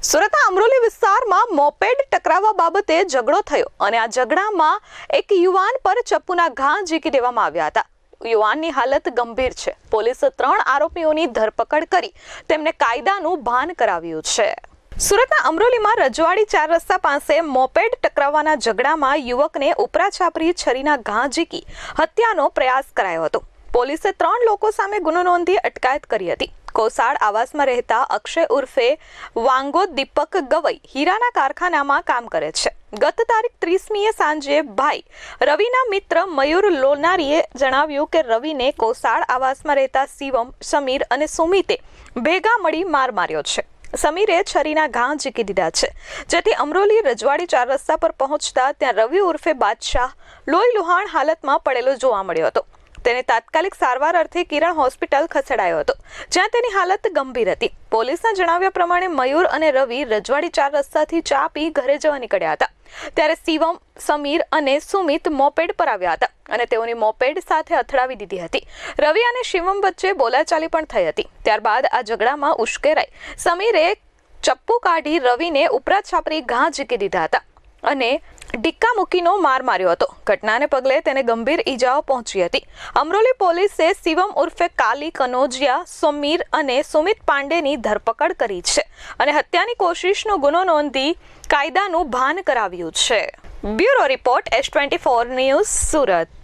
સુરતના અમરોલી વિસ્તારમાં મોપેડ ટકરાવવા બાબતે ઝઘડો થયો અને આ ઝઘડામાં એક યુવાન પર ચપ્પુના ઘા ઝીકી દેવામાં આવ્યા હતા। યુવાનની હાલત ગંભીર છે। પોલીસે 3 આરોપીઓની ધરપકડ કરી તેમને કાયદાનું ભાન કરાવ્યું છે। સુરતના અમરોલીમાં રજવાડી 4 રસ્તા પાસે મોપેડ ટકરાવવાના ઝઘડામાં યુવકને ઉપરા છાપરી છરીના ઘા ઝીકી હત્યાનો પ્રયાસ કરાયો હતો। પોલીસે 3 લોકો સામે ગુનો નોંધી અટકાયત કરી હતી। કોસાડ આવાસમાં રહેતા અક્ષય ઉર્ફે વાંગો દીપક ગવઈ હીરાના કારખાનામાં કામ કરે છે। ગત તારીખ 30મીએ સાંજે ભાઈ રવિના મિત્ર મયુર લોનારીએ જણાવ્યું કે રવિને કોસાડ આવાસમાં રહેતા શિવમ, સમીર અને સુમિતે ભેગા મળી માર માર્યો છે। સમીરે છરીના ઘા ઝીકી દીધા છે, જેથી અમરોલી રજવાડી 4 રસ્તા પર પહોંચતા ત્યાં રવિ ઉર્ફે બાદશાહ લોહી લુહાણ હાલતમાં પડેલો જોવા મળ્યો હતો। તેને તાત્કાલિક સારવાર અર્થે કિરણ હોસ્પિટલ ખસેડાયો હતો, જ્યાં તેની હાલત ગંભીર હતી। પોલીસના જણાવ્યા પ્રમાણે મયુર અને રવિ રજવાડી 4 રસ્તાથી ચા પી ઘરે જવા નીકળ્યા હતા, ત્યારે શિવમ, સમીર અને સુમિત મોપેડ પર આવ્યા હતા અને તેઓની મોપેડ સાથે અથડાવી દીધી હતી। રવિ અને શિવમ વચ્ચે બોલાચાલી પણ થઈ હતી। ત્યારબાદ આ ઝઘડામાં ઉશ્કેરાઈ સમીરે ચપ્પુ કાઢી રવિને ઉપરા છાપરી ઘા ઝીકી દીધા હતા અને ડિક્કા મૂકીનો માર માર્યો હતો। ઘટનાને પગલે તેને ગંભીર ઈજાઓ પહોંચી હતી। અમરોલી પોલીસે શિવમ ઉર્ફે કાલી કનોજિયા, સમીર અને સુમિત પાંડેની ધરપકડ કરી છે અને હત્યાની કોશિશનો ગુનો નોંધી કાયદાનું ભાન કરાવ્યું છે। Bureau report S24 news Surat.